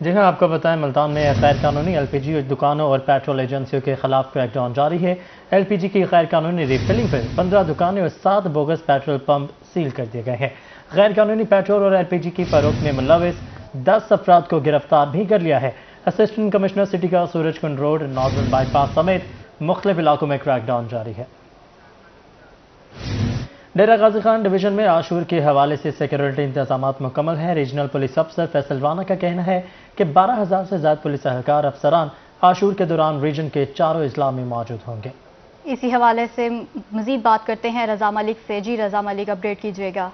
جی ہاں، آپ کو بتائیں ملتان میں غیر قانونی LPG دکانوں اور پیٹرول ایجنسیوں کے خلاف کریک ڈاؤن جاری ہے۔ LPG کی غیر قانونی ریفلنگ پر 15 دکانیں اور 7 بوگس پیٹرول پمپ سیل کر دیے گئے ہیں۔ غیر قانونی پیٹرول اور LPG کی فروخت میں ملوث 10 افراد کو گرفتار بھی کر لیا ہے۔ اسسٹنٹ کمشنر سٹی کا سورج کنڈ روڈ، نارزن بائی پاس سمیت مختلف علاقوں میں کریک ڈاؤن جاری ہے۔ ڈیرہ غازی خان ڈویژن میں عاشور کے حوالے سے سیکیورٹی انتظامات مکمل ہیں۔ ریجنل پولیس افسر فیصل رانا کا کہنا ہے کہ 12,000 سے زائد پولیس اہلکار افسران عاشور کے دوران ریجن کے 4 اضلاع میں موجود ہوں گے۔ اسی حوالے سے مزید بات کرتے ہیں رضا ملک سے۔ جی رضا ملک، اپڈیٹ کیجیے گا۔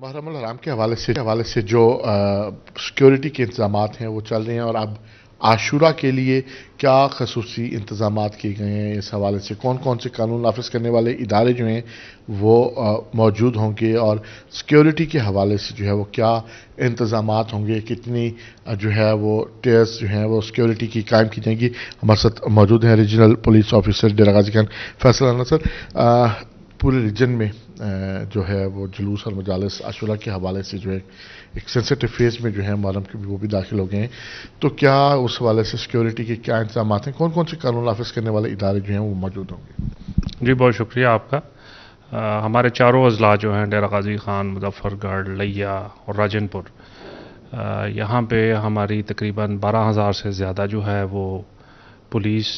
محرم الحرام کے حوالے سے جو سیکیورٹی کے انتظامات ہیں وہ چل رہے ہیں، اور اب عاشورہ کے لیے کیا خصوصی انتظامات کیے گئے ہیں، اس حوالے سے کون کون سے قانون نافذ کرنے والے ادارے جو ہیں وہ موجود ہوں گے، اور سیکیورٹی کے حوالے سے جو ہے وہ کیا انتظامات ہوں گے، کتنی جو ہے وہ ٹیئرز جو ہیں وہ سیکیورٹی کی قائم کی جائیں گی۔ ہمارے ساتھ موجود ہیں regional police officer Dera Ghazi Khan Faisal Rana سر۔ پورے ریجن میں جو ہے وہ جلوس اور مجالس عاشورہ کے حوالے سے جو ہے ایک سینسیٹیو فیز میں جو ہے محرم کے وہ بھی داخل ہو گئے ہیں، تو کیا اس حوالے سے سیکیورٹی کے کیا انتظامات ہیں، کون کون سے قانون نافذ کرنے والے ادارے جو ہیں وہ موجود ہوں گے؟ جی بہت شکریہ آپ کا۔ ہمارے چاروں اضلاع جو ہیں ڈیرہ غازی خان، مظفر گڑھ، لیا اور راجن پور، یہاں پہ ہماری تقریباً 12,000 سے زیادہ جو ہے وہ پولیس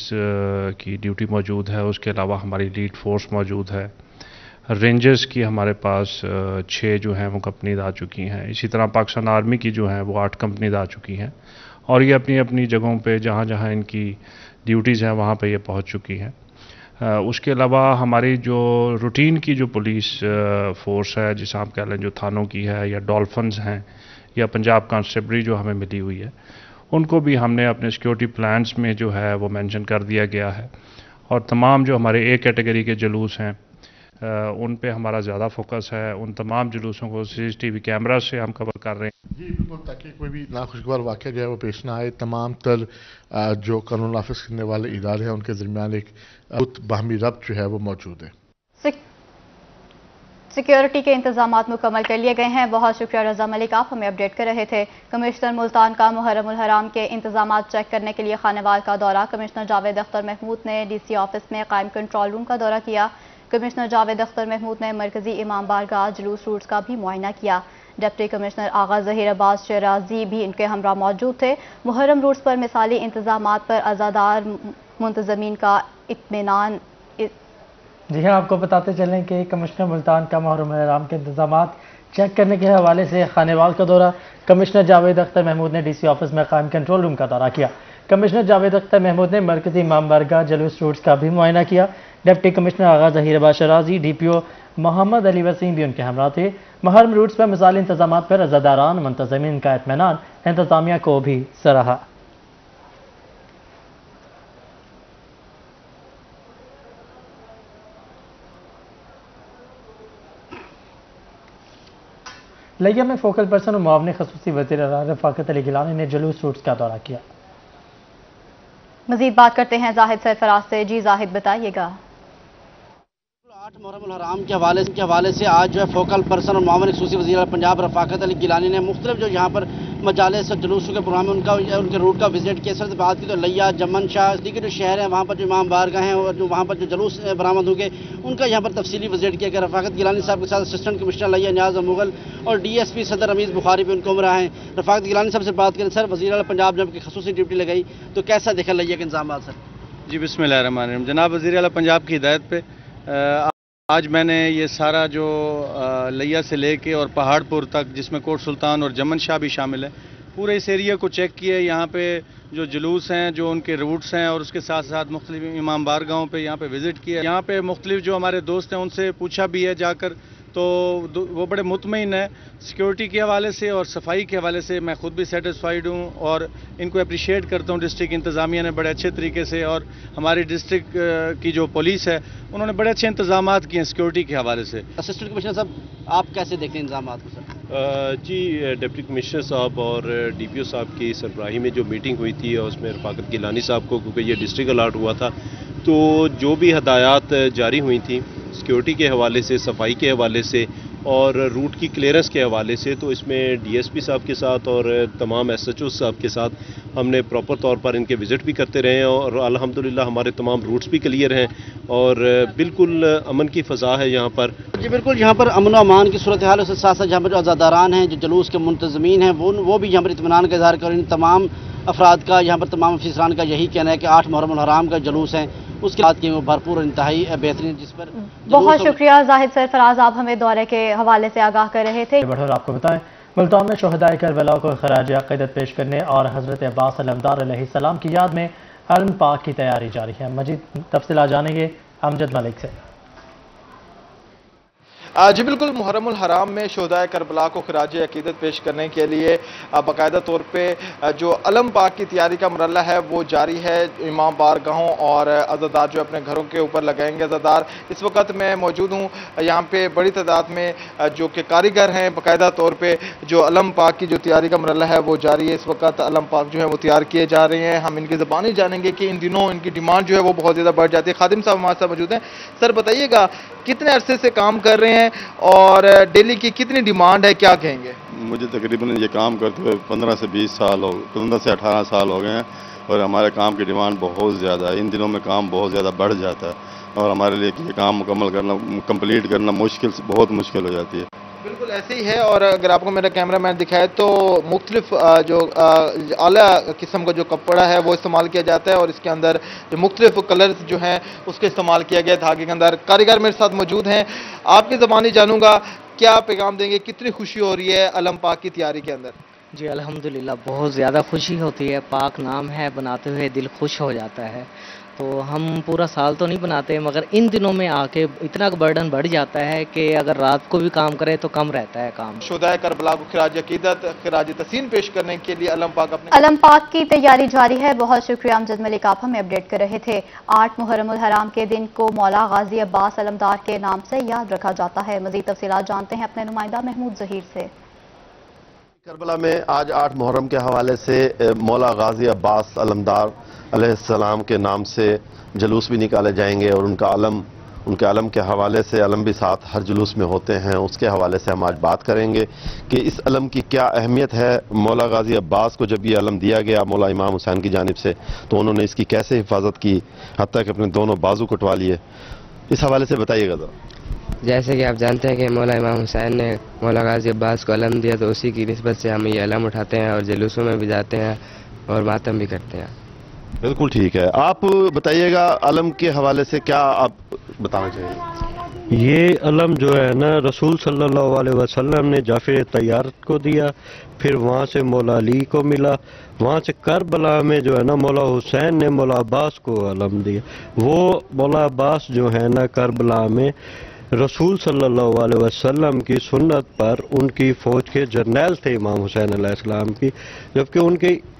کی ڈیوٹی موجود ہے۔ اس کے علاوہ ہماری لیڈ فورس موجود ہے۔ رینجرز کی ہمارے پاس 6 جو ہیں وہ کمپنیز آ چکی ہیں۔ اسی طرح پاکستان آرمی کی جو ہیں وہ 8 کمپنیز آ چکی ہیں، اور یہ اپنی اپنی جگہوں پہ جہاں جہاں ان کی ڈیوٹیز ہیں وہاں پہ یہ پہنچ چکی ہیں۔ اس کے علاوہ ہماری جو روٹین کی جو پولیس فورس ہے، جسے آپ کہہ لیں جو تھانوں کی ہے، یا ڈولفنز ہیں، یا پنجاب کانسٹیبلری جو ہمیں ملی ہوئی ہے، ان کو بھی ہم نے اپنے سیکیورٹی پلانز میں جو ہے وہ مینشن کر دیا گیا ہے۔ اور تمام جو ہمارے A کیٹیگری کے جلوس ہیں ان پہ ہمارا زیادہ فوکس ہے۔ ان تمام جلوسوں کو CCTV کیمرہ سے ہم کور کر رہے ہیں۔ جی بالکل، تاکہ کوئی بھی ناخوشگوار واقعہ جو ہے وہ پیش نہ آئے۔ تمام تر جو قانون نافذ کرنے والے ادارے ہیں ان کے درمیان ایک باہمی ربط جو ہے وہ موجود ہے۔ سیکیورٹی کے انتظامات مکمل کر لیے گئے ہیں۔ بہت شکریہ رضا ملک، آپ ہمیں اپڈیٹ کر رہے تھے۔ کمشنر ملتان کا محرم الحرام کے انتظامات چیک کرنے کے لیے خانوال کا دورہ۔ کمشنر جاوید اختر محمود نے DC آفس میں قائم کنٹرول روم کا دورہ کیا۔ کمشنر جاوید اختر محمود نے مرکزی امام بارگاہ جلوس روٹس کا بھی معائنہ کیا۔ ڈپٹی کمشنر آغا ظہیر عباس شیرازی بھی ان کے ہمراہ موجود تھے۔ محرم روٹس پر مثالی انتظامات پر عزادار منتظمین کا اطمینان۔ جی ہاں، آپ کو بتاتے چلیں کہ کمشنر ملتان کا محرم الحرام کے انتظامات چیک کرنے کے حوالے سے خانوال کا دورہ۔ کمشنر جاوید اختر محمود نے DC آفس میں قائم کنٹرول روم کا دورہ کیا۔ کمشنر جاوید اختر محمود نے مرکزی امام بارگاہ جلوس روٹس کا بھی معائنہ کیا۔ ڈپٹی کمشنر آغا ظہیر عباس شیرازی، DPO محمد علی وسیم بھی ان کے ہمراہ تھے۔ محرم روٹس پر مثالی انتظامات پر عزاداران منتظمین کا اطمینان انتظامیہ کو بھی سراہا۔ لیا میں فوکل پرسن اور معاون خصوصی وزیر اعلیٰ رفاقت علی گیلانی نے جلوس روٹس کا دورہ کیا۔ مزید بات کرتے ہیں زاہد سرفراز سے۔ جی زاہد، بتائیے گا۔ 8 محرم الحرام کے حوالے سے آج جو ہے فوکل پرسن اور معاون خصوصی وزیر اعلیٰ پنجاب رفاقت علی گیلانی نے مختلف جو یہاں پر مجالس اور جلوسوں کے پروگرام ہیں ان کے روٹ کا وزٹ کیا۔ سے بات کی تو لیا، جمن شاہ، دیگر جو شہر ہیں وہاں پر جو امام بارگاہ ہیں اور جو وہاں پر جو جلوس برآمد ہوں گے ان کا یہاں پر تفصیلی وزٹ کیا گیا۔ رفاقت گیلانی صاحب کے ساتھ اسسٹنٹ کمشنر لیا نیاز مغل اور DSP صدر رمیز بخاری بھی ان کو عمرہ ہیں۔ رفاقت گیلانی صاحب سے بات کریں، سر وزیر اعلیٰ پنجاب جب کی خصوصی ڈیوٹی لگائی تو کیسا دیکھا لیا کے انتظامات؟ سر جی بسم اللہ الرحمن الرحیم۔ جناب وزیر اعلیٰ پنجاب کی ہدایت پہ آج میں نے یہ سارا جو لیا سے لے کے اور پہاڑ پور تک، جس میں کوٹ سلطان اور جمن شاہ بھی شامل ہے، پورے اس ایریا کو چیک کیا۔ یہاں پہ جو جلوس ہیں، جو ان کے روٹس ہیں، اور اس کے ساتھ ساتھ مختلف امام بارگاہوں پہ یہاں پہ وزٹ کیا۔ یہاں پہ مختلف جو ہمارے دوست ہیں ان سے پوچھا بھی ہے جا کر، تو وہ بڑے مطمئن ہیں سیکیورٹی کے حوالے سے اور صفائی کے حوالے سے۔ میں خود بھی سیٹسفائیڈ ہوں اور ان کو اپریشیٹ کرتا ہوں۔ ڈسٹرکٹ انتظامیہ نے بڑے اچھے طریقے سے، اور ہماری ڈسٹرکٹ کی جو پولیس ہے انہوں نے بڑے اچھے انتظامات کیے ہیں سیکیورٹی کے حوالے سے۔ اسسٹنٹ کمشنر صاحب آپ کیسے دیکھتے ہیں انتظامات کو؟ سر جی ڈپٹی کمشنر صاحب اور DPO صاحب کی سربراہی میں جو میٹنگ ہوئی تھی اور اس میں رفاقت گیلانی صاحب کو، کیونکہ یہ ڈسٹرکٹ الاٹ ہوا تھا، تو جو بھی ہدایات جاری ہوئی تھیں سیکیورٹی کے حوالے سے، صفائی کے حوالے سے، اور روٹ کی کلیئرنس کے حوالے سے تو اس میں ڈی ایس پی صاحب کے ساتھ اور تمام ایس ایچ او صاحب کے ساتھ ہم نے پراپر طور پر ان کے وزٹ بھی کرتے رہے ہیں اور الحمدللہ ہمارے تمام روٹس بھی کلیئر ہیں اور بالکل امن کی فضا ہے یہاں پر. جی بالکل، یہاں پر امن و امان کی صورتحال سے ساتھ ساتھ جہاں پر جو عزاداران ہیں، جو جلوس کے منتظمین ہیں، وہ بھی یہاں پر اطمینان کا اظہار کر ان تمام افراد کا، یہاں پر تمام افسران کا یہی کہنا ہے کہ 8 محرم الحرام کا جلوس ہے اس کے بعد کی وہ بھرپور انتہائی بہترین، جس پر بہت شکریہ زاہد سرفراز، آپ ہمیں دورے کے حوالے سے آگاہ کر رہے تھے. بڑھور آپ کو بتائیں ملتان میں شہدائے کربلا کو خراج عقیدت پیش کرنے اور حضرت عباس علمدار علیہ السلام کی یاد میں علم پاک کی تیاری جاری ہے. مزید تفصیلات جانیں گے امجد ملک سے. جی بالکل، محرم الحرام میں شہدائے کربلا کو خراج عقیدت پیش کرنے کے لیے باقاعدہ طور پہ جو علم پاک کی تیاری کا مرحلہ ہے وہ جاری ہے. امام بارگاہوں اور عزادار جو اپنے گھروں کے اوپر لگائیں گے عزادار. اس وقت میں موجود ہوں یہاں پہ بڑی تعداد میں جو کہ کاریگر ہیں، باقاعدہ طور پہ جو علم پاک کی جو تیاری کا مرحلہ ہے وہ جاری ہے. اس وقت علم پاک جو ہے وہ تیار کیے جا رہے ہیں. ہم ان کی زبانی جانیں گے کہ ان دنوں ان کی ڈیمانڈ جو ہے وہ بہت زیادہ بڑھ جاتی ہے. خادم صاحب ہمارے ساتھ موجود ہیں. سر بتائیے گا کتنے عرصے سے کام کر رہے ہیں اور ڈیلی کی کتنی ڈیمانڈ ہے، کیا کہیں گے؟ مجھے تقریباً یہ کام کرتے ہوئے 15 سے 20 سال 15 سے 18 سال ہو گئے ہیں اور ہمارے کام کی ڈیمانڈ بہت زیادہ ہے. ان دنوں میں کام بہت زیادہ بڑھ جاتا ہے اور ہمارے لیے یہ کام مکمل کرنا، کمپلیٹ کرنا بہت مشکل ہو جاتی ہے. بالکل ایسے ہی ہے. اور اگر آپ کو میرا کیمرہ مین دکھائے تو مختلف جو اعلیٰ قسم کا جو کپڑا ہے وہ استعمال کیا جاتا ہے اور اس کے اندر جو مختلف کلرز جو ہیں اس کے استعمال کیا گیا دھاگے کے اندر. کاریگر میرے ساتھ موجود ہیں. آپ کی زبانی جانوں گا، کیا پیغام دیں گے، کتنی خوشی ہو رہی ہے علم پاک کی تیاری کے اندر؟ جی الحمدللہ بہت زیادہ خوشی ہوتی ہے. پاک نام ہے، بناتے ہوئے دل خوش ہو جاتا ہے. تو ہم پورا سال تو نہیں بناتے مگر ان دنوں میں آ کے اتنا برڈن بڑھ جاتا ہے کہ اگر رات کو بھی کام کرے تو کم رہتا ہے کام. شہدائے کربلا کو خراج عقیدت، خراج تحسین پیش کرنے کے لیے علم پاک کی تیاری جاری ہے. بہت شکریہ امجد ملک، آپ ہمیں اپڈیٹ کر رہے تھے. 8 محرم الحرام کے دن کو مولا غازی عباس علمدار کے نام سے یاد رکھا جاتا ہے. مزید تفصیلات جانتے ہیں اپنے نمائندہ محمود ظہیر سے. کربلا میں آج 8 محرم کے حوالے سے مولا غازی عباس علمدار علیہ السلام کے نام سے جلوس بھی نکالے جائیں گے اور ان کے علم کے حوالے سے علم بھی ساتھ ہر جلوس میں ہوتے ہیں. اس کے حوالے سے ہم آج بات کریں گے کہ اس علم کی کیا اہمیت ہے. مولا غازی عباس کو جب یہ علم دیا گیا مولا امام حسین کی جانب سے تو انہوں نے اس کی کیسے حفاظت کی، حتیٰ کہ اپنے دونوں بازو کٹوا لیے. اس حوالے سے بتائیے گا ذرا. جیسے کہ آپ جانتے ہیں کہ مولا امام حسین نے مولا غازی عباس کو علم دیا تو اسی کی نسبت سے ہم یہ علم اٹھاتے ہیں اور جلوسوں میں بھی جاتے ہیں اور ماتم بھی کرتے ہیں. بالکل ٹھیک ہے. آپ بتائیے گا علم کے حوالے سے کیا آپ بتانا چاہیے؟ یہ علم جو ہے نا رسول صلی اللہ علیہ وسلم نے جعفر طیار کو دیا، پھر وہاں سے مولا علی کو ملا، وہاں سے کربلا میں جو ہے نا مولا حسین نے مولا عباس کو علم دیا. وہ مولا عباس جو ہے نا کربلا میں رسول صلی اللہ علیہ وسلم کی سنت پر ان کی فوج کے جرنیل تھے امام حسین علیہ السلام کی، جبکہ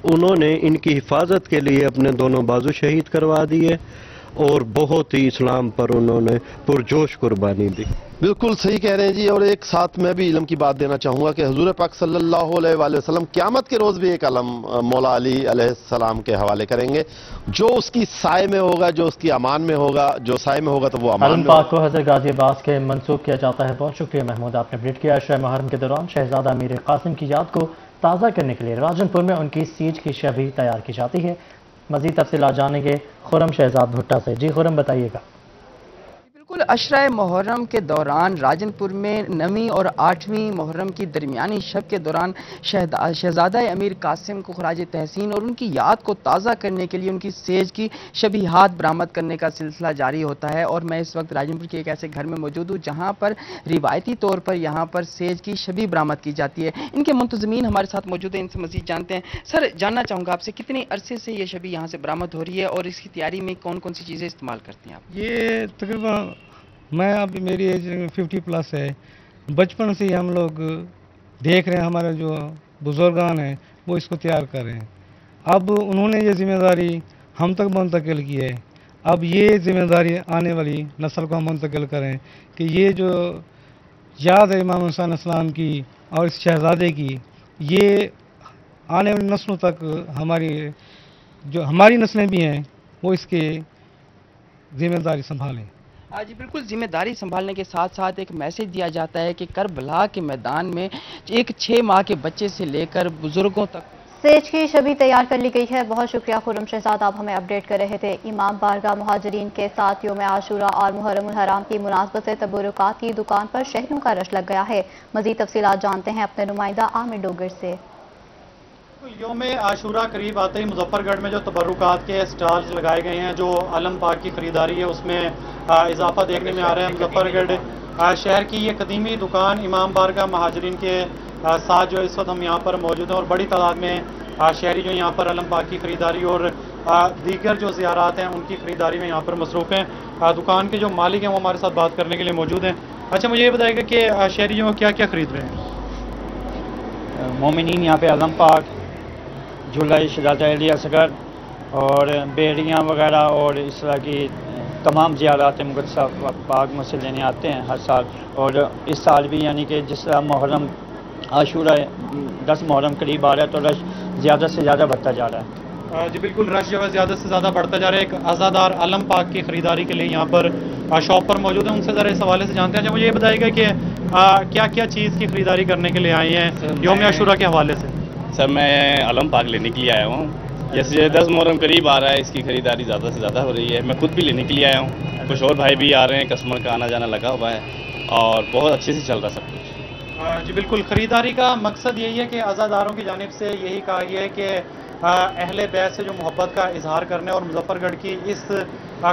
انہوں نے ان کی حفاظت کے لیے اپنے دونوں بازو شہید کروا دیے اور بہت ہی اسلام پر انہوں نے پرجوش قربانی دی. بالکل صحیح کہہ رہے ہیں جی. اور ایک ساتھ میں بھی علم کی بات دینا چاہوں گا کہ حضور پاک صلی اللہ علیہ وآلہ وسلم قیامت کے روز بھی ایک علم مولا علی علیہ السلام کے حوالے کریں گے. جو اس کی سائے میں ہوگا، جو اس کی امان میں ہوگا، جو سائے میں ہوگا تو وہ امان علم میں پاک کو حضرت غازی عباس کے منسوب کیا جاتا ہے. بہت شکریہ محمود، آپ نے اپڈیٹ کیا. شہ محرم کے دوران شہزادہ امیر قاسم کی یاد کو تازہ کرنے کے لیے راجن پور میں ان کی سیج کی شبیہ تیار کی جاتی ہے. مزید تفصیلات جانیں گے خرم شہزاد بھٹا سے. جی خرم بتائیے گا. بالکل عشرہ محرم کے دوران راجن پور میں 9ویں اور 8ویں محرم کی درمیانی شب کے دوران شہزادہ امیر قاسم کو خراج تحسین اور ان کی یاد کو تازہ کرنے کے لیے ان کی سیج کی شبیہات برآمد کرنے کا سلسلہ جاری ہوتا ہے. اور میں اس وقت راجن پور کے ایک ایسے گھر میں موجود ہوں جہاں پر روایتی طور پر یہاں پر سیج کی شبیہ برآمد کی جاتی ہے. ان کے منتظمین ہمارے ساتھ موجود ہیں، ان سے مزید جانتے ہیں. سر جاننا چاہوں گا آپ سے کتنے عرصے سے یہ شبیہ یہاں سے برآمد ہو رہی ہے اور اس کی تیاری میں کون کون سی چیزیں استعمال کرتے ہیں آپ؟ یہ تقریباً میں اب میری ایج 50+ ہے. بچپن سے ہی ہم لوگ دیکھ رہے ہیں، ہمارے جو بزرگان ہیں وہ اس کو تیار کر رہے ہیں. اب انہوں نے یہ ذمہ داری ہم تک منتقل کی ہے. اب یہ ذمہ داری آنے والی نسل کو ہم منتقل کریں کہ یہ جو یاد ہے امام حسین السلام کی اور اس شہزادے کی، یہ آنے والی نسلوں تک ہماری نسلیں بھی ہیں وہ اس کے ذمہ داری سنبھالیں. جی بالکل، ذمہ داری سنبھالنے کے ساتھ ساتھ ایک میسج دیا جاتا ہے کہ کربلا کے میدان میں ایک 6 ماہ کے بچے سے لے کر بزرگوں تک سیج کی شبیہ تیار کر لی گئی ہے۔ بہت شکریہ خرم شہزاد، آپ ہمیں اپڈیٹ کر رہے تھے۔ امام بارگاہ مہاجرین کے ساتھ یوم عاشوراء اور محرم الحرام کی مناسبت سے تبرکات کی دکان پر شہریوں کا رش لگ گیا ہے۔ مزید تفصیلات جانتے ہیں اپنے نمائندہ عامر ڈوگر سے۔ یوم عاشوراء قریب آتے ہی مظفر گڑھ میں جو تبرکات کے سٹالز لگائے گئے ہیں، جو علم پاک کی خریداری ہے، اس میں اضافہ دیکھنے میں آ رہا ہے۔ مظفر گڑھ شہر کی یہ قدیمی دکان امام بارگاہ مہاجرین کے ساتھ جو اس وقت ہم یہاں پر موجود ہیں، اور بڑی تعداد میں شہری جو یہاں پر علم پاک کی خریداری اور دیگر جو زیارات ہیں ان کی خریداری میں یہاں پر مصروف ہیں۔ دکان کے جو مالک ہیں وہ ہمارے ساتھ بات کرنے کے لیے موجود ہیں۔ اچھا، مجھے یہ بتائیے گا کہ شہری جو کیا کیا خرید رہے ہیں؟ مومنین یہاں پہ علم پاک، جھولا شہزادہ علی اصغر اور بیڑیاں وغیرہ اور اس طرح کی تمام زیارات مقدسہ پاک میں سے لینے آتے ہیں ہر سال، اور اس سال بھی یعنی کہ جس طرح محرم عاشوراء 10 محرم قریب آ رہا ہے تو رش زیادہ سے زیادہ بڑھتا جا رہا ہے۔ جی بالکل، رش جو ہے زیادہ سے زیادہ بڑھتا جا رہا ہے۔ ایک عزادار علم پاک کی خریداری کے لیے یہاں پر شاپ پر موجود ہیں، ان سے ذرا اس حوالے سے جانتے ہیں۔ اچھا، مجھے یہ بتائیے گا کہ کیا کیا چیز کی خریداری کرنے کے لیے آئے ہیں یوم عاشوراء کے حوالے سے؟ سر میں علم پاک لینے کے لیے آیا ہوں، جیسے 10 محرم قریب آ رہا ہے، اس کی خریداری زیادہ سے زیادہ ہو رہی ہے۔ میں خود بھی لینے کے لیے آیا ہوں، کچھ اور بھائی بھی آ رہے ہیں، کسٹمر کا آنا جانا لگا ہوا ہے اور بہت اچھے سے چل رہا ہے سب کچھ۔ جی بالکل، خریداری کا مقصد یہی ہے کہ عزاداروں کی جانب سے یہی کہا گیا ہے کہ اہل بیت سے جو محبت کا اظہار کرنے اور مظفر گڑھ کی اس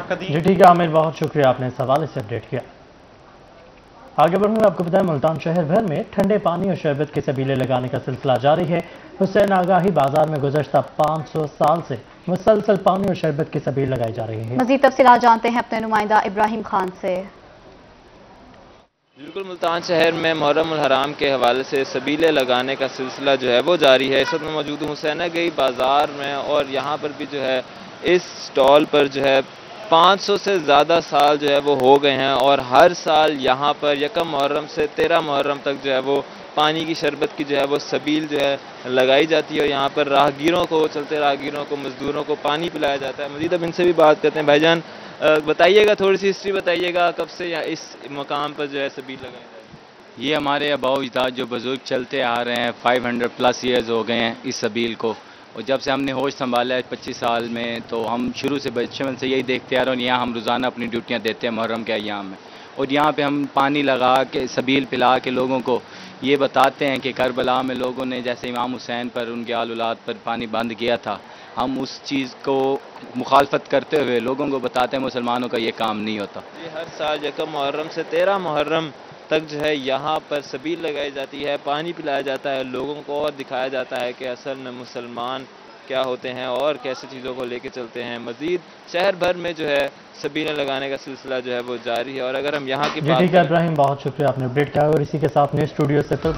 قدیم جی ٹھیک ہے عامر، بہت شکریہ، آپ نے اس حوالے سے اپڈیٹ کیا۔ آگے بڑھوں آپ کو بتائیں، ملتان شہر بھر میں ٹھنڈے پانی اور شربت کے سبیلے لگانے کا سلسلہ جاری ہے۔ حسین آگاہی بازار میں گزشتہ 500 سال سے مسلسل پانی اور شربت کی سبیل لگائی جا رہی ہے۔ مزید تفصیلات جانتے ہیں اپنے نمائندہ ابراہیم خان سے۔ بالکل، ملتان شہر میں محرم الحرام کے حوالے سے سبیلے لگانے کا سلسلہ جو ہے وہ جاری ہے۔ اس وقت میں موجود ہوں حسین آگاہی بازار میں، اور یہاں پر بھی جو ہے اس سٹال پر جو ہے 500 سے زیادہ سال جو ہے وہ ہو گئے ہیں، اور ہر سال یہاں پر 1 محرم سے 13 محرم تک جو ہے وہ پانی کی شربت کی جو ہے وہ سبیل جو ہے لگائی جاتی ہے، اور یہاں پر راہگیروں کو، چلتے راہگیروں کو، مزدوروں کو پانی پلایا جاتا ہے۔ مزید اب ان سے بھی بات کرتے ہیں۔ بھائی جان بتائیے گا، تھوڑی سی ہسٹری بتائیے گا، کب سے اس مقام پر جو ہے سبیل لگائی جاتی ہے؟ یہ ہمارے آباء و اجداد جو بزرگ چلتے آ رہے ہیں، 500+ ایئرز ہو گئے ہیں اس سبیل کو، اور جب سے ہم نے ہوش سنبھالا ہے 25 سال میں، تو ہم شروع سے بچپن سے یہی دیکھتے آ رہے ہیں، اور یہاں ہم روزانہ اپنی ڈیوٹیاں دیتے ہیں محرم کے ایام میں، اور یہاں پہ ہم پانی لگا کے سبیل پلا کے لوگوں کو یہ بتاتے ہیں کہ کربلا میں لوگوں نے جیسے امام حسین پر، ان کے آل اولاد پر پانی بند کیا تھا، ہم اس چیز کو مخالفت کرتے ہوئے لوگوں کو بتاتے ہیں مسلمانوں کا یہ کام نہیں ہوتا۔ یہ ہر سال 1 محرم سے 13 محرم تک جو ہے یہاں پر سبیل لگائی جاتی ہے، پانی پلایا جاتا ہے لوگوں کو، اور دکھایا جاتا ہے کہ اصل میں مسلمان کیا ہوتے ہیں اور کیسے چیزوں کو لے کے چلتے ہیں۔ مزید شہر بھر میں جو ہے سبیلیں لگانے کا سلسلہ جو ہے وہ جاری ہے، اور اگر ہم یہاں کی ٹھیک ہے ابراہیم، بہت شکریہ، آپ نے اپڈیٹ کیا، اور اسی کے ساتھ نیوز اسٹوڈیو سے پھر